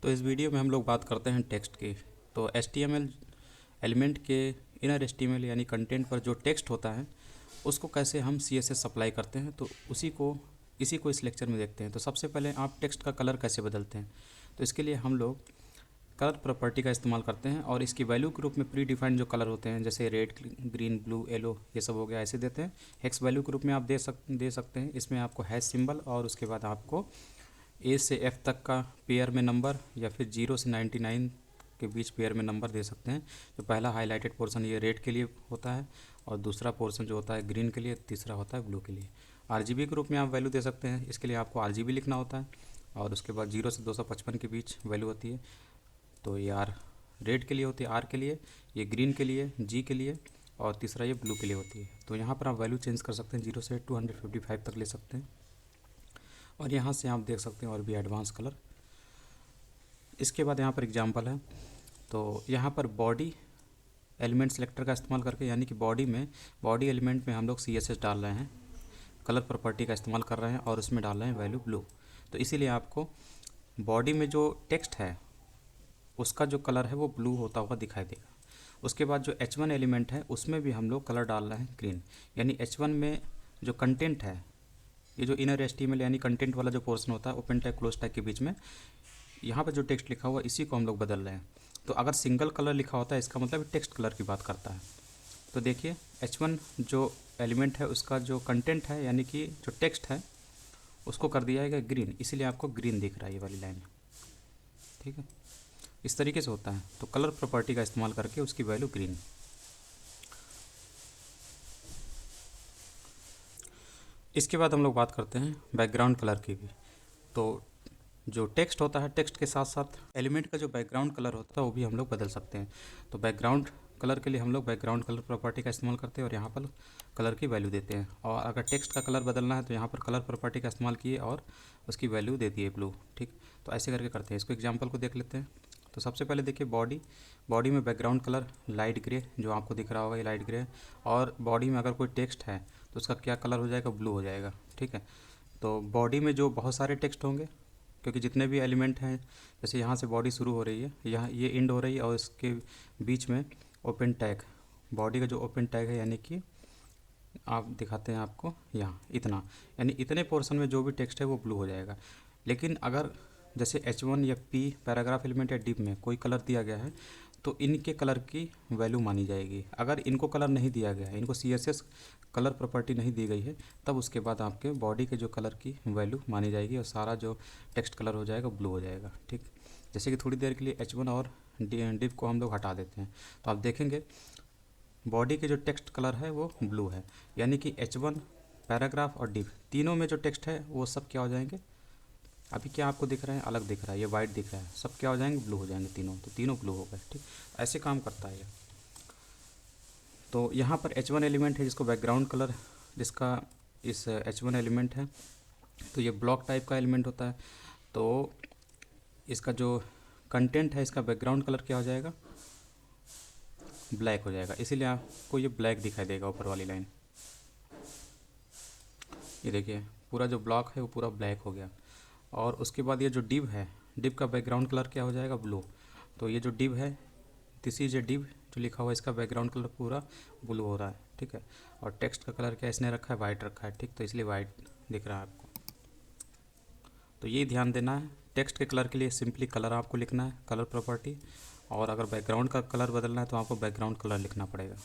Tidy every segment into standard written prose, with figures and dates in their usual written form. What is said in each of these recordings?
तो इस वीडियो में हम लोग बात करते हैं टेक्स्ट की। तो HTML एलिमेंट के इनर HTML यानी कंटेंट पर जो टेक्स्ट होता है उसको कैसे हम CSS अप्लाई करते हैं, तो इसी को इस लेक्चर में देखते हैं। तो सबसे पहले आप टेक्स्ट का कलर कैसे बदलते हैं, तो इसके लिए हम लोग कलर प्रॉपर्टी का इस्तेमाल करते हैं और इसकी वैल्यू के रूप में प्री डिफाइंड जो कलर होते हैं जैसे रेड, ग्रीन, ब्लू, येलो, ये सब हो गया, ऐसे देते हैं। हेक्स वैल्यू के रूप में आप दे सकते हैं। इसमें आपको हैश सिंबल और उसके बाद आपको A से F तक का पेयर में नंबर या फिर 0 से 99 के बीच पेयर में नंबर दे सकते हैं। जो पहला हाईलाइटेड पोर्शन ये रेड के लिए होता है और दूसरा पोर्शन जो होता है ग्रीन के लिए, तीसरा होता है ब्लू के लिए। RGB के रूप में आप वैल्यू दे सकते हैं। इसके लिए आपको RGB लिखना होता है और उसके बाद 0 से 255 के बीच वैल्यू होती है। तो ये R रेड के लिए होती है, R के लिए, ये ग्रीन के लिए, G के लिए, और तीसरा ये ब्लू के लिए होती है। तो यहाँ पर आप वैल्यू चेंज कर सकते हैं, 0 से 255 तक ले सकते हैं। और यहाँ से आप देख सकते हैं और भी एडवांस कलर। इसके बाद यहाँ पर एग्जांपल है। तो यहाँ पर बॉडी एलिमेंट सेलेक्टर का इस्तेमाल करके, यानी कि बॉडी एलिमेंट में हम लोग CSS डाल रहे हैं, कलर प्रॉपर्टी का इस्तेमाल कर रहे हैं और उसमें डाल रहे हैं वैल्यू ब्लू। तो इसीलिए आपको बॉडी में जो टेक्स्ट है उसका जो कलर है वो ब्लू होता हुआ दिखाई देगा। उसके बाद जो H1 एलिमेंट है उसमें भी हम लोग कलर डाल रहे हैं ग्रीन, यानी H1 में जो कंटेंट है, ये जो इनर HTML यानी कंटेंट वाला जो पोर्शन होता है ओपन टैग क्लोज टैग के बीच में, यहाँ पर जो टेक्स्ट लिखा हुआ इसी को हम लोग बदल रहे हैं। तो अगर सिंगल कलर लिखा होता है इसका मतलब टेक्स्ट कलर की बात करता है। तो देखिए H1 जो एलिमेंट है उसका जो कंटेंट है यानी कि जो टेक्स्ट है उसको कर दिया है ग्रीन, इसीलिए आपको ग्रीन दिख रहा है ये वाली लाइन। ठीक है, इस तरीके से होता है। तो कलर प्रॉपर्टी का इस्तेमाल करके उसकी वैल्यू ग्रीन। इसके बाद हम लोग बात करते हैं बैकग्राउंड कलर की भी। तो जो टेक्स्ट होता है, टेक्स्ट के साथ साथ एलिमेंट का जो बैकग्राउंड कलर होता है वो भी हम लोग बदल सकते हैं। तो बैकग्राउंड कलर के लिए हम लोग बैकग्राउंड कलर प्रॉपर्टी का इस्तेमाल करते हैं और यहाँ पर कलर की वैल्यू देते हैं। और अगर टेक्स्ट का कलर बदलना है तो यहाँ पर कलर प्रॉपर्टी का इस्तेमाल किए और उसकी वैल्यू दे दिए ब्लू। ठीक, तो ऐसे करके करते हैं। इसको एग्जाम्पल को देख लेते हैं। तो सबसे पहले देखिए बॉडी में बैकग्राउंड कलर लाइट ग्रे, जो आपको दिख रहा होगा ये लाइट ग्रे। और बॉडी में अगर कोई टेक्स्ट है तो उसका क्या कलर हो जाएगा, ब्लू हो जाएगा। ठीक है, तो बॉडी में जो बहुत सारे टेक्स्ट होंगे, क्योंकि जितने भी एलिमेंट हैं, जैसे यहाँ से बॉडी शुरू हो रही है, यहाँ ये एंड हो रही है और इसके बीच में ओपन टैग, बॉडी का जो ओपन टैग है यानी कि आप दिखाते हैं आपको यहाँ इतना, यानी इतने पोर्शन में जो भी टेक्स्ट है वो ब्लू हो जाएगा। लेकिन अगर जैसे H1 या P पैराग्राफ एलिमेंट या डिव में कोई कलर दिया गया है तो इनके कलर की वैल्यू मानी जाएगी। अगर इनको कलर नहीं दिया गया है, इनको CSS कलर प्रॉपर्टी नहीं दी गई है, तब उसके बाद आपके बॉडी के जो कलर की वैल्यू मानी जाएगी और सारा जो टेक्स्ट कलर हो जाएगा ब्लू हो जाएगा। ठीक, जैसे कि थोड़ी देर के लिए H1 और डिव को हम लोग हटा देते हैं तो आप देखेंगे बॉडी के जो टेक्स्ट कलर है वो ब्लू है, यानी कि H1 पैराग्राफ और डिव तीनों में जो टेक्स्ट है वो सब क्या हो जाएंगे, अभी क्या आपको दिख रहा है, अलग दिख रहा है, ये वाइट दिख रहा है, सब क्या हो जाएंगे, ब्लू हो जाएंगे तीनों। तो तीनों ब्लू हो गए। ठीक, ऐसे काम करता है ये। तो यहाँ पर H1 एलिमेंट है जिसको बैकग्राउंड कलर, जिसका इस H1 एलिमेंट है, तो ये ब्लॉक टाइप का एलिमेंट होता है। तो इसका जो कंटेंट है इसका बैकग्राउंड कलर क्या हो जाएगा, ब्लैक हो जाएगा, इसीलिए आपको ये ब्लैक दिखाई देगा ऊपर वाली लाइन। ये देखिए पूरा जो ब्लॉक है वो पूरा ब्लैक हो गया। और उसके बाद ये जो डिव है, डिव का बैकग्राउंड कलर क्या हो जाएगा, ब्लू। तो ये जो डिव है, दिस इज ए डिव जो लिखा हुआ है, इसका बैकग्राउंड कलर पूरा ब्लू हो रहा है। ठीक है, और टेक्स्ट का कलर क्या इसने रखा है, वाइट रखा है। ठीक, तो इसलिए वाइट दिख रहा है आपको। तो ये ध्यान देना है, टेक्स्ट के कलर के लिए सिंपली कलर आपको लिखना है, कलर प्रॉपर्टी। और अगर बैकग्राउंड का कलर बदलना है तो आपको बैकग्राउंड कलर लिखना पड़ेगा।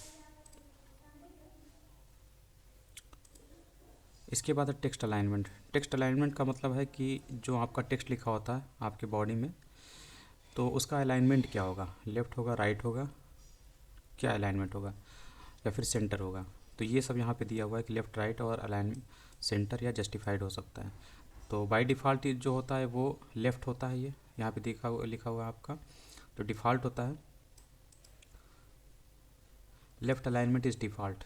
इसके बाद है टेक्स्ट अलाइनमेंट। टेक्स्ट अलाइनमेंट का मतलब है कि जो आपका टेक्स्ट लिखा होता है आपके बॉडी में, तो उसका अलाइनमेंट क्या होगा, लेफ़्ट होगा, राइट होगा, क्या अलाइनमेंट होगा, या फिर सेंटर होगा। तो ये सब यहाँ पे दिया हुआ है कि लेफ़्ट, राइट और अलाइन, सेंटर या जस्टिफाइड हो सकता है। तो बाय डिफ़ॉल्ट जो होता है वो लेफ़्ट होता है, ये यहाँ पे लिखा हुआ है आपका, तो डिफ़ॉल्ट होता है left alignment is default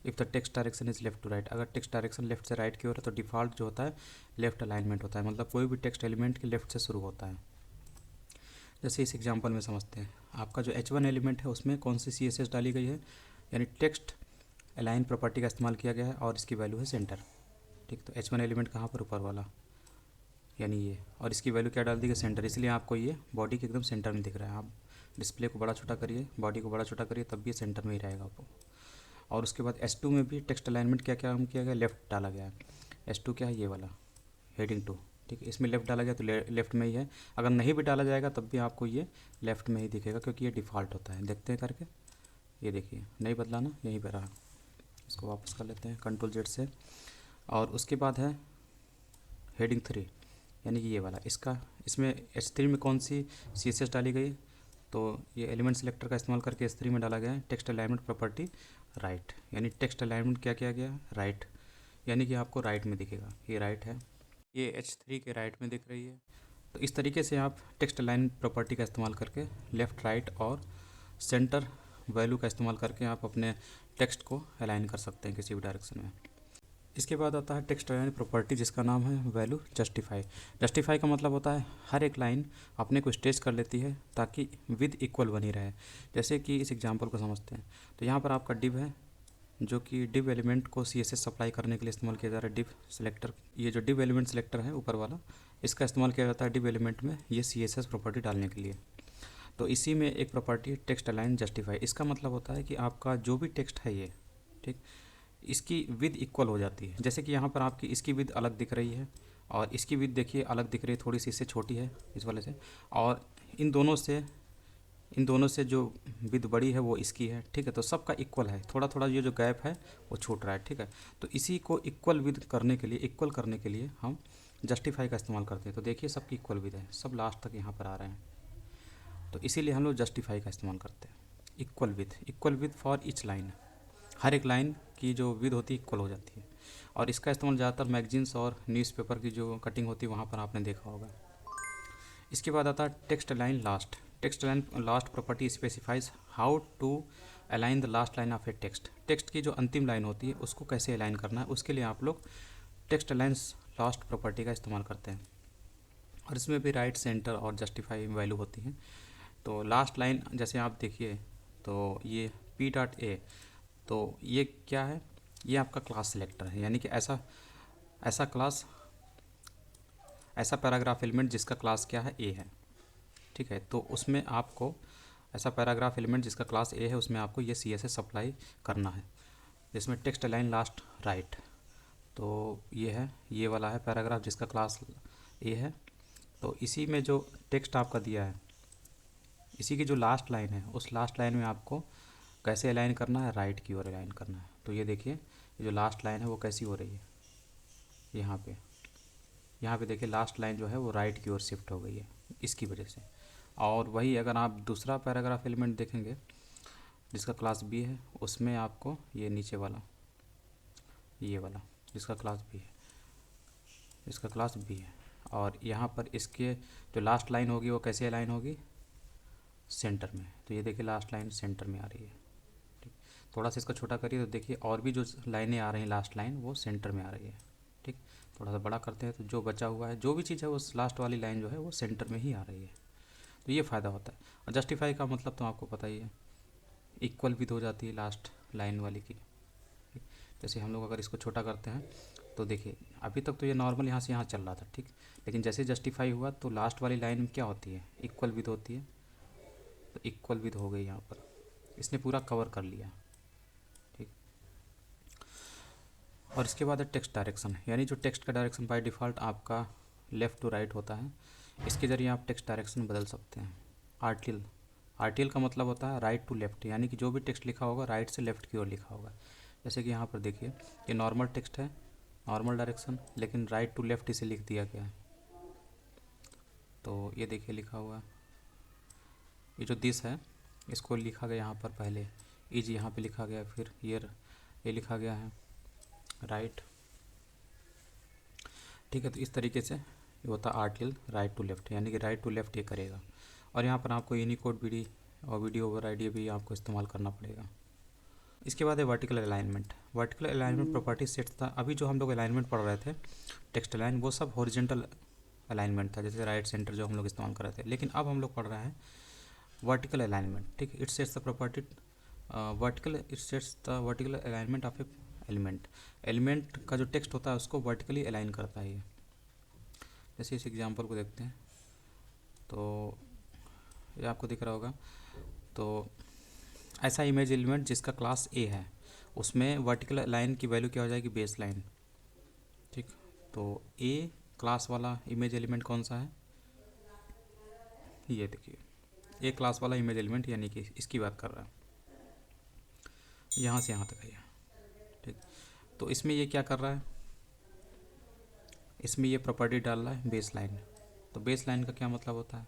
if the text direction is left to right. अगर टेक्स्ट डायरेक्शन लेफ्ट से राइट की ओर है तो डिफ़ॉल्ट जो होता है लेफ्ट अलाइनमेंट होता है, मतलब कोई भी टेक्स्ट एलिमेंट के लेफ्ट से शुरू होता है। जैसे इस एग्जांपल में समझते हैं, आपका जो H1 एलिमेंट है उसमें कौन सी CSS डाली गई है, यानी टेक्स्ट अलाइन प्रॉपर्टी का इस्तेमाल किया गया है और इसकी वैल्यू है सेंटर। ठीक, तो H1 एलिमेंट कहाँ पर, ऊपर वाला, यानी ये, और इसकी वैल्यू क्या डाल दी गई, सेंटर, इसलिए आपको ये बॉडी के एकदम सेंटर में दिख रहा है। आप डिस्प्ले को बड़ा छोटा करिए, बॉडी को बड़ा छोटा करिए, तब भी ये सेंटर में ही रहेगा आपको। और उसके बाद S2 में भी टेक्स्ट अलाइनमेंट क्या क्या हम किया गया, लेफ़्ट डाला गया है। S2 क्या है, ये वाला हेडिंग 2, ठीक है, इसमें लेफ़्ट डाला गया तो लेफ़्ट में ही है। अगर नहीं भी डाला जाएगा तब भी आपको ये लेफ़्ट में ही दिखेगा, क्योंकि ये डिफ़ॉल्ट होता है। देखते हैं करके, ये देखिए नहीं बदला ना, यहीं पर रहा। इसको वापस कर लेते हैं Ctrl Z से। और उसके बाद है हेडिंग 3, यानी कि ये वाला, इसमें H3 में कौन सी CSS डाली गई, तो ये एलिमेंट सिलेक्टर का इस्तेमाल करके H3 में डाला गया है टेक्स्ट अलाइनमेंट प्रॉपर्टी राइट, यानी टेक्स्ट अलाइनमेंट क्या किया गया है, राइट, यानी कि आपको राइट में दिखेगा। ये राइट है, ये H3 के राइट में दिख रही है। तो इस तरीके से आप टेक्स्ट अलाइन प्रॉपर्टी का इस्तेमाल करके लेफ़्ट, राइट और सेंटर वैल्यू का इस्तेमाल करके आप अपने टेक्स्ट को अलाइन कर सकते हैं किसी भी डायरेक्शन में। इसके बाद आता है टेक्स्ट अलाइन प्रॉपर्टी, जिसका नाम है वैल्यू जस्टिफाई। जस्टिफाई का मतलब होता है हर एक लाइन अपने को स्ट्रेच कर लेती है ताकि विद इक्वल बनी रहे। जैसे कि इस एग्जांपल को समझते हैं, तो यहाँ पर आपका डिव है, जो कि डिव एलिमेंट को CSS सप्लाई करने के लिए इस्तेमाल किया जा रहा है। डिव सिलेक्टर, ये जो डिव एलिमेंट सिलेक्टर है ऊपर वाला, इसका इस्तेमाल किया जाता है डिव एलिमेंट में ये CSS प्रॉपर्टी डालने के लिए। तो इसी में एक प्रॉपर्टी टेक्स्ट अलाइन जस्टिफाई, इसका मतलब होता है कि आपका जो भी टेक्स्ट है ये, ठीक, इसकी विद इक्वल हो जाती है। जैसे कि यहाँ पर आपकी इसकी विद अलग दिख रही है और इसकी विद देखिए अलग दिख रही है, थोड़ी सी इससे छोटी है इस वाले से, और इन दोनों से जो विद बड़ी है वो इसकी है, ठीक है। तो सबका इक्वल है, थोड़ा थोड़ा ये जो गैप है वो छूट रहा है, ठीक है। तो इसी को इक्वल विद करने के लिए हम जस्टिफाई का इस्तेमाल करते हैं। तो देखिए सबकी इक्वल विद है, सब लास्ट तक यहाँ पर आ रहे हैं, तो इसीलिए हम लोग जस्टिफाई का इस्तेमाल करते हैं। Equal with for each line, हर एक लाइन की जो विद होती है इक्वल हो जाती है। और इसका इस्तेमाल ज़्यादातर मैगजीन्स और न्यूज़पेपर की जो कटिंग होती है वहाँ पर आपने देखा होगा। इसके बाद आता है text align last. Text align last property specifies how to align the last line of a text. Text की जो अंतिम लाइन होती है उसको कैसे अलाइन करना है, उसके लिए आप लोग टेक्स्ट अलाइन लास्ट प्रॉपर्टी का इस्तेमाल करते हैं। और इसमें भी राइट, सेंटर और जस्टिफाई वैल्यू होती हैं। तो लास्ट लाइन जैसे आप देखिए, तो ये P.A, तो ये क्या है, ये आपका क्लास सिलेक्टर है, यानी कि ऐसा पैराग्राफ एलिमेंट जिसका क्लास क्या है, ए है, ठीक है। तो उसमें आपको ऐसा पैराग्राफ एलिमेंट जिसका क्लास ए है उसमें आपको ये CSS सप्लाई करना है, जिसमें टेक्स्ट अलाइन लास्ट राइट। तो ये है, ये वाला है पैराग्राफ जिसका क्लास ए है। तो इसी में जो टेक्स्ट आपका दिया है, इसी की जो लास्ट लाइन है, उस लास्ट लाइन में आपको कैसे अलाइन करना है, राइट की ओर अलाइन करना है। तो ये देखिए, ये जो लास्ट लाइन है वो कैसी हो रही है, यहाँ पे देखिए लास्ट लाइन जो है वो राइट की ओर शिफ्ट हो गई है इसकी वजह से। और वही अगर आप दूसरा पैराग्राफ एलिमेंट देखेंगे जिसका क्लास बी है, उसमें आपको ये नीचे वाला, ये वाला जिसका क्लास बी है, और यहाँ पर इसके जो लास्ट लाइन होगी वो कैसे अलाइन होगी, सेंटर में। तो ये देखिए लास्ट लाइन सेंटर में आ रही है, ठीक। थोड़ा सा इसका छोटा करिए तो देखिए और भी जो लाइनें आ रही हैं लास्ट लाइन वो सेंटर में आ रही है, ठीक। थोड़ा सा बड़ा करते हैं तो जो बचा हुआ है, जो भी चीज़ है वो लास्ट वाली लाइन जो है वो सेंटर में ही आ रही है। तो ये फ़ायदा होता है। और जस्टिफाई का मतलब तो आपको पता ही है, इक्वल विद हो जाती है लास्ट लाइन वाली की, ठीक। जैसे हम लोग अगर इसको छोटा करते हैं तो देखिए अभी तक तो ये नॉर्मल यहाँ से यहाँ चल रहा था, ठीक। लेकिन जैसे जस्टिफाई हुआ तो लास्ट वाली लाइन में क्या होती है, इक्वल विद होती है। तो इक्वल विद हो गई यहाँ पर, इसने पूरा कवर कर लिया, ठीक। और इसके बाद है टेक्स्ट डायरेक्शन, यानी जो टेक्स्ट का डायरेक्शन बाय डिफ़ॉल्ट आपका लेफ़्ट टू राइट होता है, इसके ज़रिए आप टेक्स्ट डायरेक्शन बदल सकते हैं। आरटीएल का मतलब होता है राइट टू लेफ़्ट, यानी कि जो भी टेक्स्ट लिखा होगा राइट से लेफ़्ट की ओर लिखा होगा। जैसे कि यहाँ पर देखिए ये नॉर्मल टेक्स्ट है, नॉर्मल डायरेक्शन, लेकिन राइट टू लेफ़्ट इसे लिख दिया गया है। तो ये देखिए लिखा हुआ, ये जो दिस है इसको लिखा गया यहाँ पर पहले, इज यहाँ पे लिखा गया, फिर ये लिखा गया है राइट, ठीक है। तो इस तरीके से ये होता है आरटीएल राइट टू लेफ़्ट, यानी कि राइट टू लेफ़्ट ये करेगा। और यहाँ पर आपको यूनिकोड BD और वीडियो ओवरराइड भी आपको इस्तेमाल करना पड़ेगा। इसके बाद है vertical alignment. Vertical alignment property set था। अभी जो हम लोग अलाइनमेंट पढ़ रहे थे टेक्स्ट अलाइन, वो सब हॉरिजॉन्टल अलाइनमेंट था, जैसे राइट सेंटर जो हम लोग इस्तेमाल कर रहे थे। लेकिन अब हम लोग पढ़ रहे हैं वर्टिकल अलाइनमेंट, ठीक। It sets the property vertical alignment of A element का जो टेक्स्ट होता है उसको वर्टिकली अलाइन करता है ये, जैसे इस एग्जांपल को देखते हैं तो ये आपको दिख रहा होगा। तो ऐसा इमेज एलिमेंट जिसका क्लास ए है, उसमें वर्टिकल लाइन की वैल्यू क्या हो जाएगी, बेस लाइन। ठीक, तो ए क्लास वाला इमेज एलिमेंट कौन सा है, ये देखिए ए क्लास वाला इमेज एलिमेंट, यानी कि इसकी बात कर रहा है, यहाँ से यहाँ तक है। ठीक, तो इसमें ये क्या कर रहा है, इसमें ये प्रॉपर्टी डाल रहा है बेस लाइन। तो बेस लाइन का क्या मतलब होता है,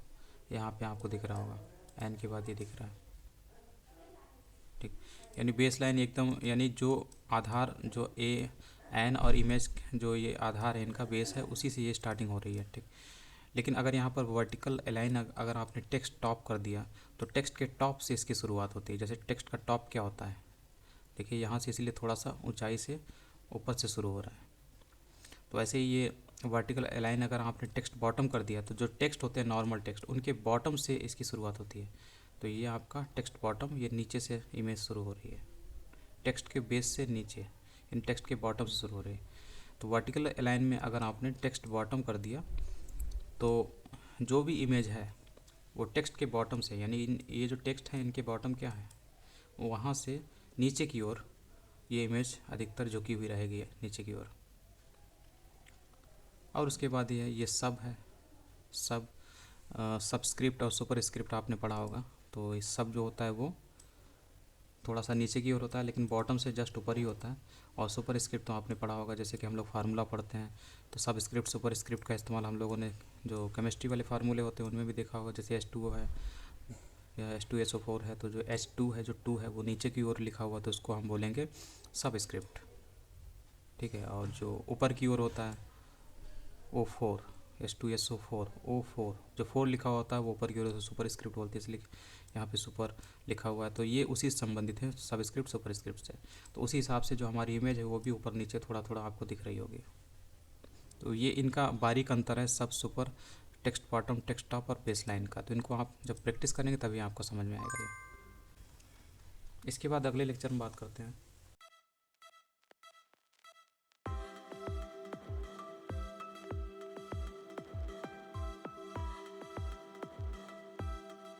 यहाँ पे आपको दिख रहा होगा एन के बाद ये दिख रहा है। ठीक, यानी बेस लाइन एकदम, यानी जो आधार, जो ए एन और इमेज जो ये आधार है इनका बेस है, उसी से ये स्टार्टिंग हो रही है। ठीक, लेकिन अगर यहाँ पर वर्टिकल अलाइन अगर आपने टेक्स्ट टॉप कर दिया तो टेक्स्ट के टॉप से इसकी शुरुआत होती है। जैसे टेक्स्ट का टॉप क्या होता है, देखिए यहाँ से, इसलिए थोड़ा सा ऊंचाई से ऊपर से शुरू हो रहा है। तो ऐसे ही ये वर्टिकल अलाइन अगर आपने टेक्स्ट बॉटम कर दिया तो जो टेक्स्ट होते हैं नॉर्मल टेक्स्ट, उनके बॉटम से इसकी शुरुआत होती है। तो ये आपका टेक्स्ट बॉटम, ये नीचे से इमेज शुरू हो रही है, टेक्स्ट के बेस से नीचे, इन टेक्स्ट के बॉटम से शुरू हो रही है। तो वर्टिकल अलाइन में अगर आपने टेक्स्ट बॉटम कर दिया तो जो भी इमेज है वो टेक्स्ट के बॉटम से, यानी ये जो टेक्स्ट है इनके बॉटम क्या है, वहाँ से नीचे की ओर ये इमेज अधिकतर झुकी हुई रहेगी नीचे की ओर। और उसके बाद ये सब है, सबस्क्रिप्ट और सुपर स्क्रिप्ट आपने पढ़ा होगा। तो ये सब जो होता है वो थोड़ा सा नीचे की ओर होता है, लेकिन बॉटम से जस्ट ऊपर ही होता है। और सुपर स्क्रिप्ट तो आपने पढ़ा होगा, जैसे कि हम लोग फार्मूला पढ़ते हैं तो सब स्क्रिप्ट सुपर स्क्रिप्ट का इस्तेमाल हम लोगों ने जो केमिस्ट्री वाले फार्मूले होते हैं उनमें भी देखा होगा। जैसे H2O है या H2SO4 है, तो जो H2 है, जो 2 है वो नीचे की ओर लिखा हुआ, तो उसको हम बोलेंगे सब स्क्रिप्ट। ठीक है, और जो ऊपर की ओर होता है O4, H2SO4, O4, जो 4 लिखा होता है वो ऊपर की ओर से सुपर स्क्रिप्ट बोलते हैं, इसलिए यहाँ पे सुपर लिखा हुआ है। तो ये उसी से संबंधित है, सब स्क्रिप्ट सुपर स्क्रिप्ट से। तो उसी हिसाब से जो हमारी इमेज है वो भी ऊपर नीचे थोड़ा थोड़ा आपको दिख रही होगी। तो ये इनका बारीक अंतर है, सब super, text bottom, text top और बेस लाइन का। तो इनको आप जब प्रैक्टिस करेंगे तभी आपको समझ में आएगा ये। इसके बाद अगले लेक्चर में बात करते हैं